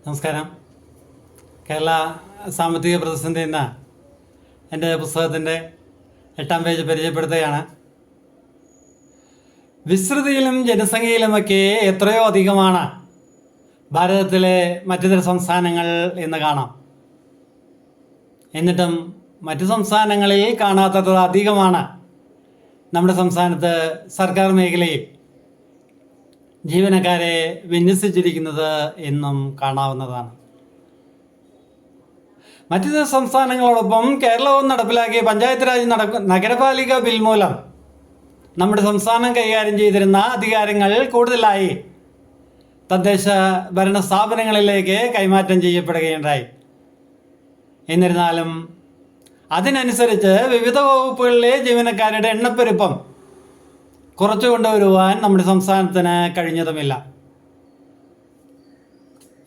നമസ്കാരം. കേരള സാമ്പത്തിക പ്രതിസന്ധി എന്ന എൻ്റെ പുസ്തകത്തിൻ്റെ 8-ാം പേജ് പരിചയപ്പെടുത്തുകയാണ്. വിസ്തൃതിയിലും ജനസംഖ്യയിലുമൊക്കെ എത്രയോ അധികമാണ് ഭാരതത്തിലെ മറ്റു ചില സംസ്ഥാനങ്ങൾ എന്ന് കാണാം. എന്നിട്ടും മറ്റു സംസ്ഥാനങ്ങളിൽ കാണാത്തത്ര അധികമാണ് നമ്മുടെ സംസ്ഥാനത്ത് സർക്കാർ മേഖലയിൽ ജീവനക്കാരെ വിന്യസിച്ചിരിക്കുന്നത് എന്നും കാണാവുന്നതാണ്. മറ്റു ചില സംസ്ഥാനങ്ങളോടൊപ്പം കേരളവും നടപ്പിലാക്കിയ പഞ്ചായത്ത് രാജ് നഗരപാലിക ബിൽ മൂലം നമ്മുടെ സംസ്ഥാനം കൈകാര്യം ചെയ്തിരുന്ന അധികാരങ്ങൾ കൂടുതലായി തദ്ദേശ ഭരണ സ്ഥാപനങ്ങളിലേക്ക് കൈമാറ്റം ചെയ്യപ്പെടുകയുണ്ടായി. എന്നിരുന്നാലും അതിനനുസരിച്ച് വിവിധ വകുപ്പുകളിലെ ജീവനക്കാരുടെ എണ്ണപ്പെരുപ്പം കുറച്ചു കൊണ്ടുവരുവാൻ നമ്മുടെ സംസ്ഥാനത്തിന് കഴിഞ്ഞതുമില്ല.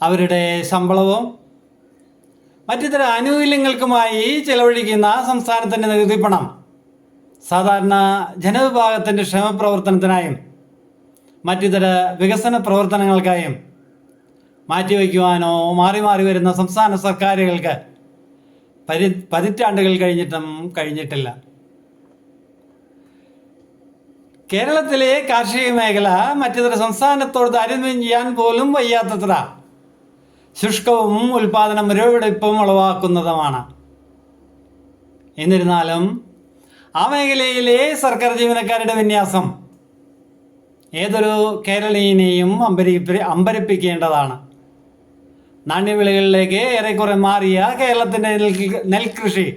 അവരുടെ ശമ്പളവും മറ്റിതര ആനുകൂല്യങ്ങൾക്കുമായി ചെലവഴിക്കുന്ന സംസ്ഥാനത്തിൻ്റെ നികുതി പണം സാധാരണ ജനവിഭാഗത്തിൻ്റെ ക്ഷേമപ്രവർത്തനത്തിനായും മറ്റിതര വികസന പ്രവർത്തനങ്ങൾക്കായും മാറ്റിവെക്കുവാനോ മാറി മാറി വരുന്ന സംസ്ഥാന സർക്കാരുകൾക്ക് പതിറ്റാണ്ടുകൾ കഴിഞ്ഞിട്ടില്ല. കേരളത്തിലെ കാർഷിക മേഖല മറ്റിതര സംസ്ഥാനത്തോട് താരതമ്യം ചെയ്യാൻ പോലും വയ്യാത്തത്ര ശുഷ്കവും ഉൽപാദന മുരടിപ്പും ഉളവാക്കുന്നതുമാണ്. എന്നിരുന്നാലും ആ മേഖലയിലെ സർക്കാർ ജീവനക്കാരുടെ വിന്യാസം ഏതൊരു കേരളീയനെയും അമ്പരിപ്പിക്കേണ്ടതാണ്. നാണ്യവിളകളിലേക്ക് ഏറെക്കുറെ മാറിയ കേരളത്തിൻ്റെ നെൽകൃഷി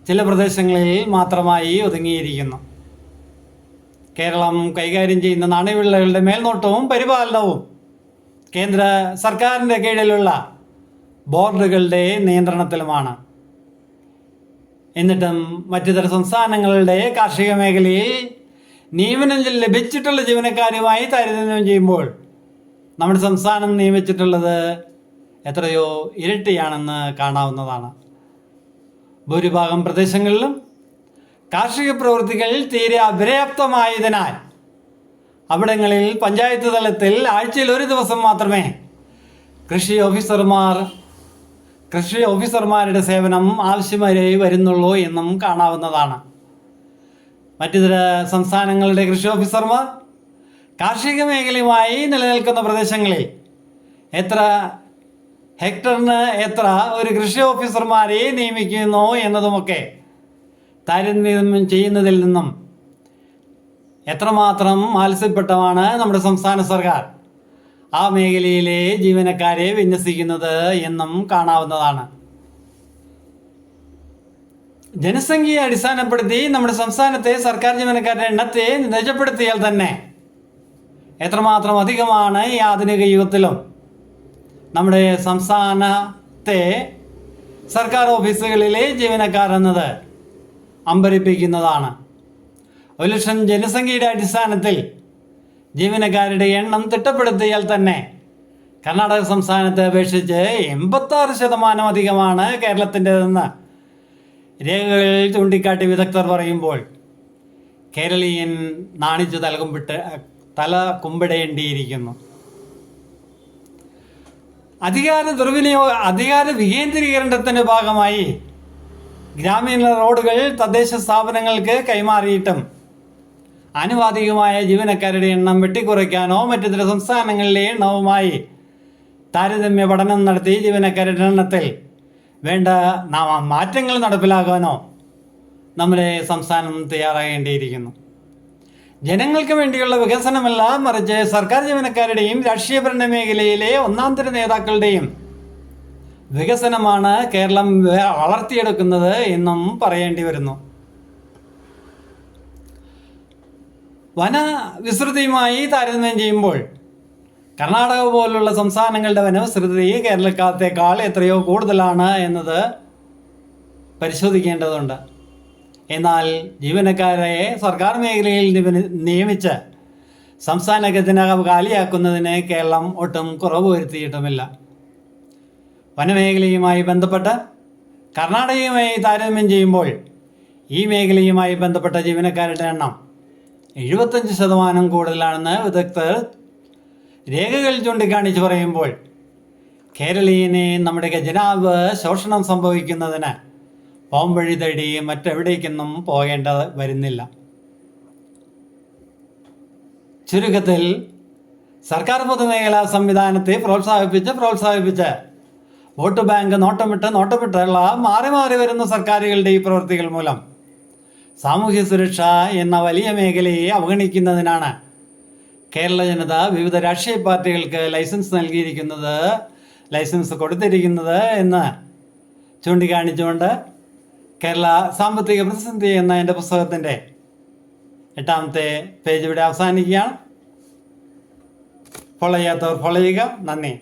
ചില പ്രദേശങ്ങളിൽ മാത്രമായി ഒതുങ്ങിയിരിക്കുന്നു. കേരളം കൈകാര്യം ചെയ്യുന്ന നാണ്യവിളകളുടെ മേൽനോട്ടവും പരിപാലനവും കേന്ദ്ര സർക്കാരിൻ്റെ കീഴിലുള്ള ബോർഡുകളുടെ നിയന്ത്രണത്തിലുമാണ്. എന്നിട്ടും മറ്റുതര സംസ്ഥാനങ്ങളുടെ കാർഷിക മേഖലയിൽ നിയമനം ലഭിച്ചിട്ടുള്ള ജീവനക്കാരുമായി താരതമ്യം ചെയ്യുമ്പോൾ നമ്മുടെ സംസ്ഥാനം നിയമിച്ചിട്ടുള്ളത് എത്രയോ ഇരട്ടിയാണെന്ന് കാണാവുന്നതാണ്. ഭൂരിഭാഗം പ്രദേശങ്ങളിലും കാർഷിക പ്രവൃത്തികൾ തീരെ അപര്യാപ്തമായതിനാൽ അവിടങ്ങളിൽ പഞ്ചായത്ത് തലത്തിൽ ആഴ്ചയിൽ ഒരു ദിവസം മാത്രമേ കൃഷി ഓഫീസർമാരുടെ സേവനം ആവശ്യമായി വരുന്നുള്ളൂ എന്നും കാണാവുന്നതാണ്. മറ്റിതര സംസ്ഥാനങ്ങളുടെ കൃഷി ഓഫീസർമാർ കാർഷിക മേഖലയുമായി നിലനിൽക്കുന്ന പ്രദേശങ്ങളിൽ എത്ര ഹെക്ടറിന് എത്ര ഒരു കൃഷി ഓഫീസർമാരെ നിയമിക്കുന്നു എന്നതുമൊക്കെ താരതമ്യം ചെയ്യുന്നതിൽ നിന്നും എത്രമാത്രം ആലസ്യപ്പെട്ടമാണ് നമ്മുടെ സംസ്ഥാന സർക്കാർ ആ മേഖലയിലെ ജീവനക്കാരെ വിന്യസിക്കുന്നത് എന്നും കാണാവുന്നതാണ്. ജനസംഖ്യയെ അടിസ്ഥാനപ്പെടുത്തി നമ്മുടെ സംസ്ഥാനത്തെ സർക്കാർ ജീവനക്കാരുടെ എണ്ണത്തെ നിജപ്പെടുത്തിയാൽ തന്നെ എത്രമാത്രം അധികമാണ് ഈ ആധുനിക യുഗത്തിലും നമ്മുടെ സംസ്ഥാനത്തെ സർക്കാർ ഓഫീസുകളിലെ ജീവനക്കാർ എന്നത് അമ്പരിപ്പിക്കുന്നതാണ്. 1,00,000 ജനസംഖ്യയുടെ അടിസ്ഥാനത്തിൽ ജീവനക്കാരുടെ എണ്ണം തിട്ടപ്പെടുത്തിയാൽ തന്നെ കർണാടക സംസ്ഥാനത്തെ അപേക്ഷിച്ച് 86% അധികമാണ് കേരളത്തിൻ്റെതെന്ന് രേഖകൾ ചൂണ്ടിക്കാട്ടി വിദഗ്ധർ പറയുമ്പോൾ കേരളീയൻ നാണിച്ചു തല കുമ്പിടേണ്ടിയിരിക്കുന്നു. അധികാര വികേന്ദ്രീകരണത്തിൻ്റെ ഭാഗമായി ഗ്രാമീണ റോഡുകൾ തദ്ദേശ സ്ഥാപനങ്ങൾക്ക് കൈമാറിയിട്ടും ആനുപാതികമായ ജീവനക്കാരുടെ എണ്ണം വെട്ടിക്കുറയ്ക്കാനോ മറ്റു ചില സംസ്ഥാനങ്ങളിലെ എണ്ണവുമായി താരതമ്യ പഠനം നടത്തി ജീവനക്കാരുടെ എണ്ണത്തിൽ വേണ്ട മാറ്റങ്ങൾ നടപ്പിലാക്കാനോ നമ്മുടെ സംസ്ഥാനം തയ്യാറാകേണ്ടിയിരിക്കുന്നു. ജനങ്ങൾക്ക് വേണ്ടിയുള്ള വികസനമല്ല, മറിച്ച് സർക്കാർ ജീവനക്കാരുടെയും രാഷ്ട്രീയ ഭരണ മേഖലയിലെ ഒന്നാന്തര നേതാക്കളുടെയും വികസനമാണ് കേരളം വളർത്തിയെടുക്കുന്നത് എന്നും പറയേണ്ടി വരുന്നു. വനവിസ്തൃതിയുമായി താരതമ്യം ചെയ്യുമ്പോൾ കർണാടക പോലുള്ള സംസ്ഥാനങ്ങളുടെ വനവിസ്തൃതി കേരളത്തേക്കാൾ എത്രയോ കൂടുതലാണ് എന്നത് പരിശോധിക്കേണ്ടതുണ്ട്. എന്നാൽ ജീവനക്കാരെ സർക്കാർ മേഖലയിൽ നിയമിച്ച് സംസ്ഥാന ഖജനാവ് കാലിയാക്കുന്നതിന് കേരളം ഒട്ടും കുറവ് വരുത്തിയിട്ടുമില്ല. വനമേഖലയുമായി ബന്ധപ്പെട്ട് കർണാടകയുമായി താരതമ്യം ചെയ്യുമ്പോൾ ഈ മേഖലയുമായി ബന്ധപ്പെട്ട ജീവനക്കാരുടെ എണ്ണം 75% കൂടുതലാണെന്ന് വിദഗ്ധർ രേഖകൾ ചൂണ്ടിക്കാണിച്ച് പറയുമ്പോൾ കേരളീയനെ നമ്മുടെ ഖജനാവ് ശോഷണം സംഭവിക്കുന്നതിന് പോംവഴി തേടി മറ്റെവിടേക്കൊന്നും പോകേണ്ട വരുന്നില്ല. ചുരുക്കത്തിൽ സർക്കാർ പൊതുമേഖലാ സംവിധാനത്തെ പ്രോത്സാഹിപ്പിച്ച് വോട്ട് ബാങ്ക് നോട്ടമിട്ടുള്ള മാറി മാറി വരുന്ന സർക്കാരുകളുടെ ഈ പ്രവൃത്തികൾ മൂലം സാമൂഹ്യ സുരക്ഷ എന്ന വലിയ മേഖലയെ അവഗണിക്കുന്നതിനാണ് കേരള ജനത വിവിധ രാഷ്ട്രീയ പാർട്ടികൾക്ക് ലൈസൻസ് കൊടുത്തിരിക്കുന്നത് എന്ന് ചൂണ്ടിക്കാണിച്ചുകൊണ്ട് കേരള സാമ്പത്തിക പ്രതിസന്ധി എന്ന എൻ്റെ പുസ്തകത്തിൻ്റെ 8ാമത്തെ പേജ് ഇവിടെ അവസാനിക്കുകയാണ്. ഫോളോ ചെയ്യാത്തവർ ഫോളോ ചെയ്യുക. നന്ദി.